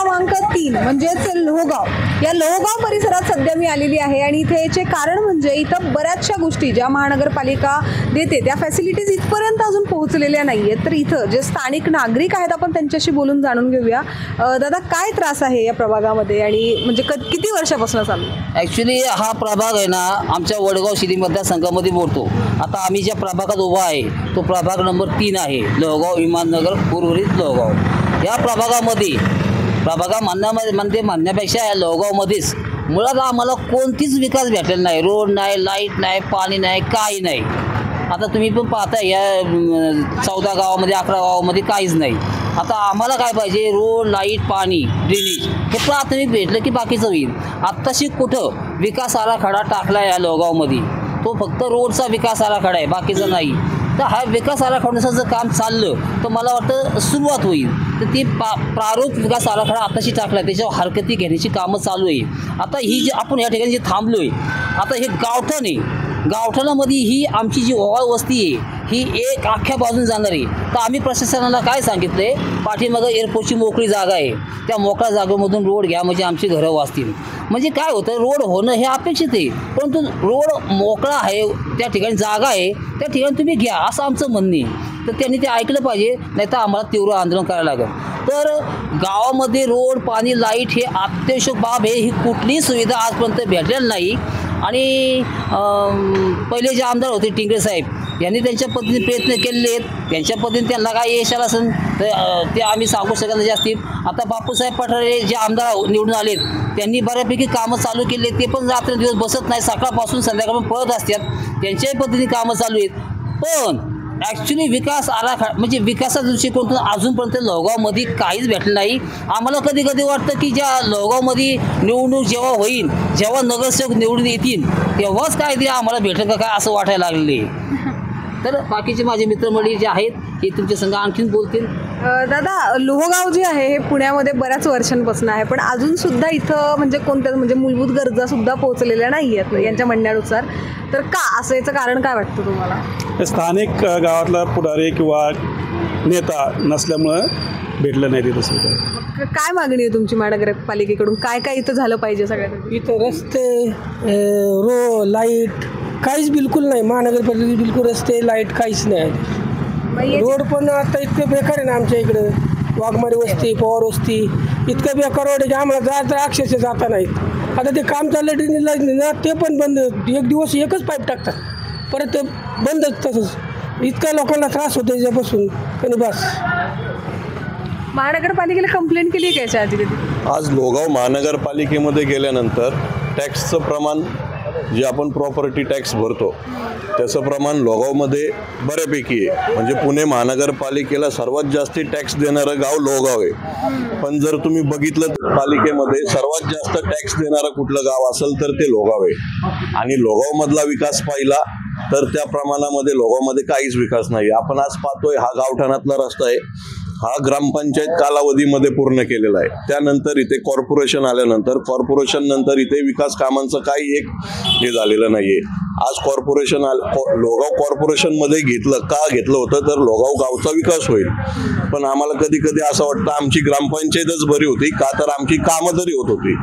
क्रमांक 3 म्हणजेच लोहगाव, या लोहगाव परिसरात सध्या मी आलेली आहे आणि इथेचे कारण म्हणजे इथं बऱ्याचशा गोष्टी ज्या महानगरपालिका देते त्या फॅसिलिटीज इथपर्यंत अजून पोहोचलेल्या नाही आहेत. तर इथं जे स्थानिक नागरिक आहेत आपण त्यांच्याशी बोलून जाणून घेऊया. दादा, काय त्रास आहे या प्रभागामध्ये आणि म्हणजे किती वर्षापासून चालू? ॲक्च्युली हा प्रभाग आहे ना आमच्या वडगाव शहरी मतदारसंघामध्ये मोडतो. आता आम्ही ज्या प्रभागात उभा आहे तो प्रभाग नंबर 3 आहे, लोहगाव विमाननगर उर्वरित लोहगाव. या प्रभाग म्हणण्यापेक्षा लोहगावमध्येच मुळात आम्हाला कोणतीच विकास भेटलेला नाही. रोड नाही, लाईट नाही, पाणी नाही, काही नाही. आता तुम्ही पण पाहताय या 14 गावामध्ये 11 गावामध्ये काहीच नाही. आता आम्हाला काय पाहिजे? रोड, लाईट, पाणी, ड्रेनेज हे प्राथमिक भेटलं की बाकीचं होईल. आत्ताशी कुठं विकास आराखडा टाकला आहे या लोहगावमध्ये? तो फक्त रोडचा विकास आराखडा आहे, बाकीचं नाही. तर हा विकास आराखड्याचं जर काम चाललं तर मला वाटतं सुरुवात होईल. तर ती प्रारूप विकास आराखडा आताशी टाकला आहे, त्याच्यावर हरकती घेण्याची कामं चालू आहे. आता ही जी आपण या ठिकाणी जे थांबलो आहे, आता हे गावठण आहे. गावठाणामध्ये ही आमची जी ओवाळ वस्ती आहे ही एक अख्ख्या बाजून जाणार आहे. तर आम्ही प्रशासनाला काय सांगितलं आहे, पाठीमागं एअरपोर्टची मोकळी जागा आहे, त्या मोकळ्या जागेमधून रोड घ्या म्हणजे आमची घरं वाचतील. म्हणजे काय होतं, रोड होणं हे अपेक्षित आहे, परंतु रोड मोकळा आहे, त्या ठिकाणी जागा आहे, त्या ठिकाणी तुम्ही घ्या असं आमचं म्हणणे. तर त्यांनी ते ऐकलं पाहिजे, नाही तर आम्हाला तीव्र आंदोलन करायला लागेल. तर गावामध्ये रोड, पाणी, लाईट हे अत्यावश्यक बाब आहे. ही कुठलीही सुविधा आजपर्यंत भेटलेली नाही. आणि पहिले जे आमदार होते टिंगरे साहेब यांनी त्यांच्या पद्धतीने प्रयत्न केलेले आहेत. त्यांच्या पद्धतीने त्यांना काय यश आलं असेल तर ते आम्ही सांगू शकत नाही जास्ती. आता बापूसाहेब पठारे जे आमदार निवडून आलेत त्यांनी बऱ्यापैकी कामं चालू केली. ते पण रात्र दिवस बसत नाही, सकाळपासून संध्याकाळपर्यंत पळत असतात. त्यांच्याही पद्धतीने कामं चालू आहेत. पण ॲक्च्युली विकास आराखडा म्हणजे विकासाच्या दृष्टिकोनातून अजूनपर्यंत लोहगावमध्ये काहीच भेटलं नाही. आम्हाला कधी कधी वाटतं की ज्या लोहगावमध्ये निवडणूक जेव्हा होईल, जेव्हा नगरसेवक निवडून येतील तेव्हाच काय ते आम्हाला भेटेल का काय असं वाटायला लागले. तर बाकीचे माझे मित्रमंडळी जे आहेत हे तुमच्या संग आणखीन बोलतील. दादा, लोहगाव जे आहे हे पुण्यामध्ये बऱ्याच वर्षांपासून आहे, पण अजून सुद्धा इथं म्हणजे कोणत्या म्हणजे मूलभूत गरजा सुद्धा पोहोचलेल्या नाही आहेत यांच्या म्हणण्यानुसार. तर का असं, याचं कारण काय वाटतं तुम्हाला? स्थानिक गावातला पुढारी किंवा नेता नसल्यामुळं भेटलं नाही तिथं सुद्धा. काय मागणी आहे तुमची महानगरपालिकेकडून? काय काय इथं झालं पाहिजे? सगळ्यात इथं रस्ते, लाईट काहीच बिलकुल नाही. महानगरपालिकेत बिलकुल रस्ते, लाईट काहीच नाही. रोड पण आता इतकं बेकार आहे ना आमच्या इकडं. वाघमारी वस्ती, पवार वस्ती इतकं बेकार रोड आहे की आम्हाला जायचं अक्षरशः जाता नाहीत. आता ते काम चाललं ड्रेनेजला, ते पण बंद. एक दिवस एकच पाईप टाकतात, परत ते बंदच. तसंच इतक्या लोकांना त्रास होतो याच्यापासून कधी बस. महानगरपालिकेला कंप्लेंट केली आहे याच्या आधी? आज लोहगाव महानगरपालिकेमध्ये गेल्यानंतर टॅक्सचं प्रमाण जे आपण प्रॉपर्टी टॅक्स भरतो त्याचं प्रमाण लोहगावमध्ये बऱ्यापैकी आहे. म्हणजे पुणे महानगरपालिकेला सर्वात जास्त टॅक्स देणारं गाव लोहगाव आहे. पण जर तुम्ही बघितलं तर पालिकेमध्ये सर्वात जास्त टॅक्स देणारं कुठलं गाव असेल तर ते लोहगाव आहे. आणि लोहगावमधला विकास पाहिला तर त्या प्रमाणामध्ये लोहगावमध्ये काहीच विकास नाही. आपण आज पाहतोय हा गावठाणातला रस्ता आहे, हा ग्रामपंचायत कालावधीमध्ये पूर्ण केलेला आहे. त्यानंतर इथे कॉर्पोरेशन आल्यानंतर कॉर्पोरेशन नंतर इथे विकास कामांचं काही एक हे झालेलं नाहीये. आज कॉर्पोरेशन लोहगाव कॉर्पोरेशनमध्ये का घेतलं होतं तर लोहगाव गावचा विकास होईल. पण आम्हाला कधी कधी असं वाटतं आमची ग्रामपंचायतच बरी होती का, तर आमची कामं तरी होत होती.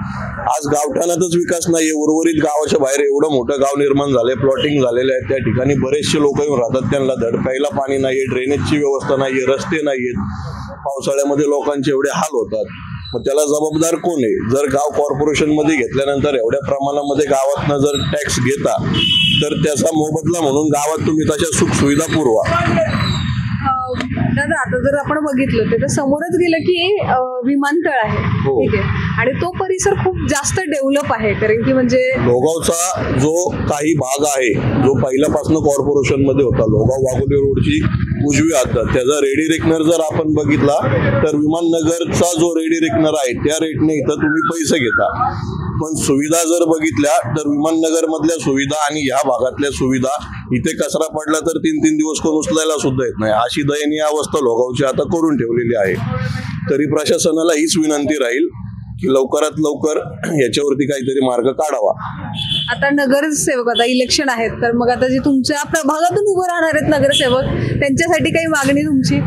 आज गावठाणातच विकास नाहीये. उर्वरित गावाच्या बाहेर एवढं मोठं गाव निर्माण झालंय, प्लॉटिंग झालेलं आहे, त्या ठिकाणी बरेचसे लोक येऊन राहतात. त्यांना धड प्यायला पाणी नाहीये, ड्रेनेजची व्यवस्था नाहीये, रस्ते नाहीयेत. पावसाळ्यामध्ये लोकांचे एवढे हाल होतात. मग त्याला जबाबदार कोण आहे? जर गाव कॉर्पोरेशनमध्ये घेतल्यानंतर एवढ्या प्रमाणामध्ये गावातनं जर टॅक्स घेता तर त्याचा मोबदला म्हणून गावात तुम्ही तशा सुख सुविधा पुरवा. दादा, आता जर आपण बघितलं तर समोरच गेलं की विमानतळ आहे, ठीक आहे, आणि तो परिसर खूप जास्त डेव्हलप आहे. कारण की म्हणजे लोहगावचा जो काही भाग आहे जो पहिल्यापासून कॉर्पोरेशन मध्ये होता, लोहगाव वाघोली रोडची उजवी हातात त्याचा रेडी रेकनर जर आपण बघितला तर विमाननगरचा जो रेडी रेकनर आहे त्या रेटने इथं तुम्ही पैसे घेता. पण सुविधा जर बघितल्या तर विमाननगर मधल्या सुविधा आणि ह्या भागातल्या सुविधा इथे कचरा पडला तर 3-3 दिवस कोण उचलायला सुद्धा येत नाही. अशी दयनीय अवस्था लोहगावची आता करून ठेवलेली आहे. तरी प्रशासनाला हीच विनंती राहील की लवकरात लवकर याच्यावरती काहीतरी मार्ग काढावा. आता नगरसेवक, आता इलेक्शन आहेत, तर मग आता जे तुमच्या प्रभागातून उभं राहणार आहेत नगरसेवक, त्यांच्यासाठी काही मागणी तुमची?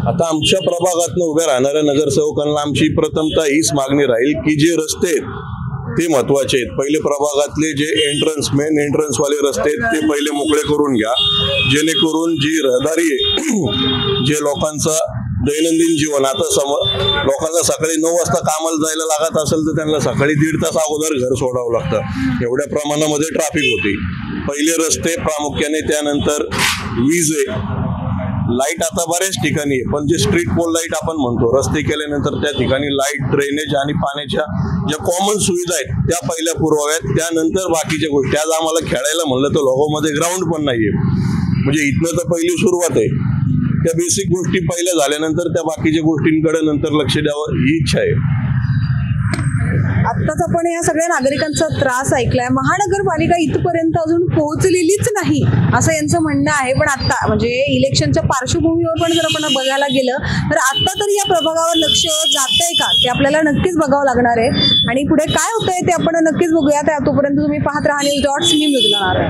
आता आमच्या प्रभागातनं उभ्या राहणाऱ्या नगरसेवकांना आमची प्रथमतः हीच मागणी राहील की जे रस्ते आहेत ते महत्वाचे आहेत. पहिले प्रभागातले जे मेन एंट्रन्सवाले रस्ते आहेत ते पहिले मोकळे करून घ्या, जेणेकरून जी रहदारी आहे जे लोकांचा दैनंदिन जीवन आता लोकांना सकाळी 9 वाजता कामाला जायला लागत असेल तर त्यांना सकाळी 1.5 तास अगोदर घर सोडावं लागतं. एवढ्या प्रमाणामध्ये ट्रॅफिक होती. पहिले रस्ते प्रामुख्याने, त्यानंतर वीज आहे, लाईट आता बऱ्याच ठिकाणी आहे, पण जे स्ट्रीट पोल लाईट आपण म्हणतो रस्ते केल्यानंतर त्या ठिकाणी लाईट, ड्रेनेज आणि पाण्याच्या ज्या कॉमन सुविधा आहेत त्या पहिल्या पुरवाव्यात. त्यानंतर बाकीच्या गोष्टी. आज आम्हाला खेळायला म्हणलं तर लोगावमध्ये ग्राउंड पण नाहीये, म्हणजे इथनं तर पहिली सुरुवात आहे. त्या बेसिक गोष्टी पहिल्या झाल्यानंतर त्या बाकीच्या गोष्टींकडे नंतर लक्ष द्यावं ही इच्छा आहे. आत्ताच आपण या सगळ्या नागरिकांचा त्रास ऐकलाय. महानगरपालिका इथपर्यंत अजून पोहोचलेलीच नाही असं यांचं म्हणणं आहे. पण आता म्हणजे इलेक्शनच्या पार्श्वभूमीवर पण जर आपण बघायला गेलं तर आता तरी या प्रभागावर लक्ष जातंय का ते आपल्याला नक्कीच बघावं लागणार आहे. आणि पुढे काय होतंय ते आपण नक्कीच बघूया. तोपर्यंत तुम्ही पाहत राहा न्यूज.सी. मी मृदुला नारळ.